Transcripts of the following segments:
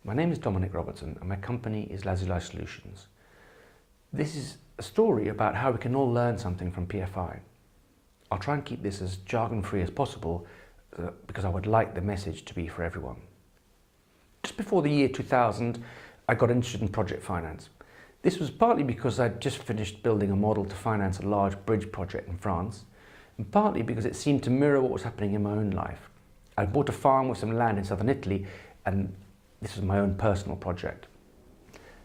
My name is Dominic Robertson and my company is Lazuli Solutions. This is a story about how we can all learn something from PFI. I'll try and keep this as jargon-free as possible because I would like the message to be for everyone. Just before the year 2000, I got interested in project finance. This was partly because I'd just finished building a model to finance a large bridge project in France, and partly because it seemed to mirror what was happening in my own life. I bought a farm with some land in southern Italy, and this was my own personal project.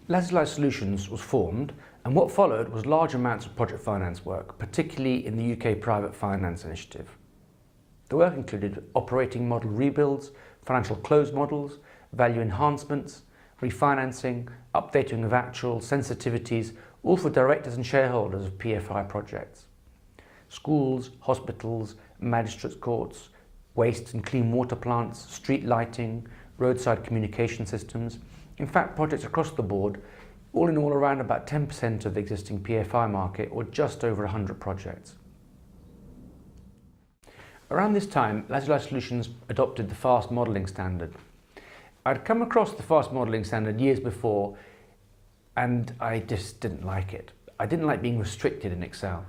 Lazuli Solutions was formed, and what followed was large amounts of project finance work, particularly in the UK Private Finance Initiative. The work included operating model rebuilds, financial close models, value enhancements, refinancing, updating of actual sensitivities, all for directors and shareholders of PFI projects. Schools, hospitals, magistrates' courts, waste and clean water plants, street lighting, roadside communication systems, in fact projects across the board, all in all around about 10% of the existing PFI market, or just over 100 projects. Around this time, Lazuli Solutions adopted the fast modelling standard. I'd come across the fast modelling standard years before and I just didn't like it. I didn't like being restricted in Excel.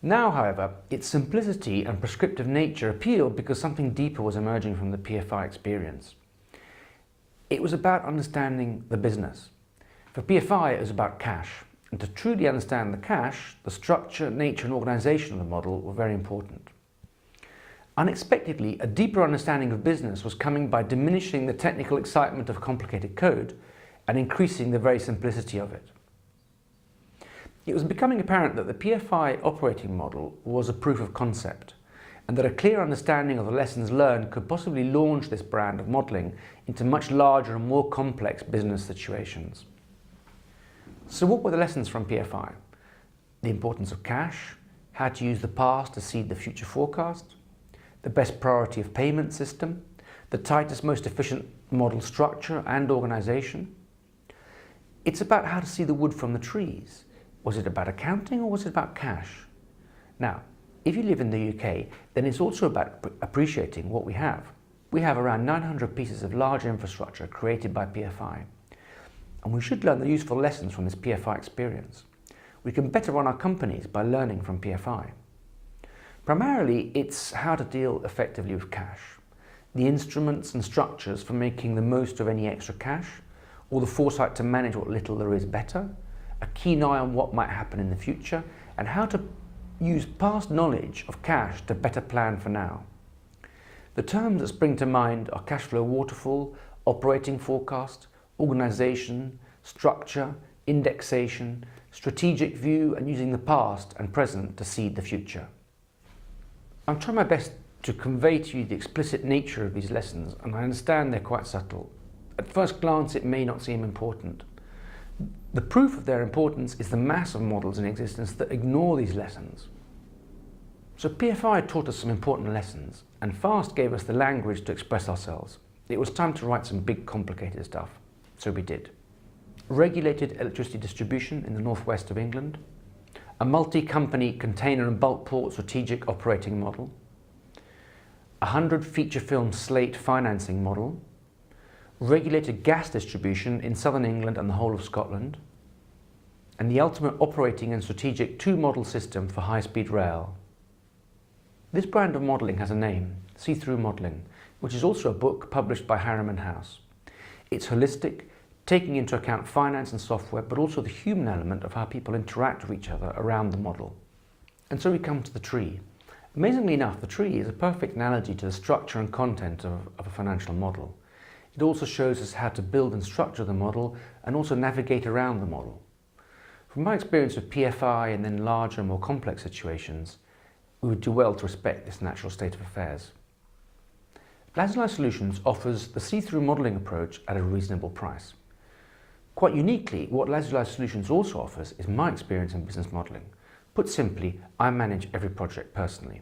Now, however, its simplicity and prescriptive nature appealed because something deeper was emerging from the PFI experience. It was about understanding the business. For PFI, it was about cash. And to truly understand the cash, the structure, nature and organisation of the model were very important. Unexpectedly, a deeper understanding of business was coming by diminishing the technical excitement of complicated code and increasing the very simplicity of it. It was becoming apparent that the PFI operating model was a proof of concept, and that a clear understanding of the lessons learned could possibly launch this brand of modelling into much larger and more complex business situations. So what were the lessons from PFI? The importance of cash, how to use the past to seed the future forecast, the best priority of payment system, the tightest, most efficient model structure and organisation. It's about how to see the wood from the trees. Was it about accounting or was it about cash? Now, if you live in the UK, then it's also about appreciating what we have. We have around 900 pieces of large infrastructure created by PFI. And we should learn the useful lessons from this PFI experience. We can better run our companies by learning from PFI. Primarily, it's how to deal effectively with cash, the instruments and structures for making the most of any extra cash, or the foresight to manage what little there is better, a keen eye on what might happen in the future, and how to use past knowledge of cash to better plan for now. The terms that spring to mind are cash flow waterfall, operating forecast, organisation, structure, indexation, strategic view, and using the past and present to seed the future. I'm trying my best to convey to you the explicit nature of these lessons, and I understand they're quite subtle. At first glance, it may not seem important. The proof of their importance is the mass of models in existence that ignore these lessons. So PFI taught us some important lessons, and FAST gave us the language to express ourselves. It was time to write some big complicated stuff, so we did. Regulated electricity distribution in the northwest of England, a multi-company container and bulk port strategic operating model, 100 feature film slate financing model, regulated gas distribution in southern England and the whole of Scotland, and the ultimate operating and strategic two-model system for high-speed rail. This brand of modelling has a name, See-Through Modelling, which is also a book published by Harriman House. It's holistic, taking into account finance and software, but also the human element of how people interact with each other around the model. And so we come to the tree. Amazingly enough, the tree is a perfect analogy to the structure and content of a financial model. It also shows us how to build and structure the model and also navigate around the model. From my experience with PFI and then larger, more complex situations, we would do well to respect this natural state of affairs. Lazuli Solutions offers the see-through modelling approach at a reasonable price. Quite uniquely, what Lazuli Solutions also offers is my experience in business modelling. Put simply, I manage every project personally.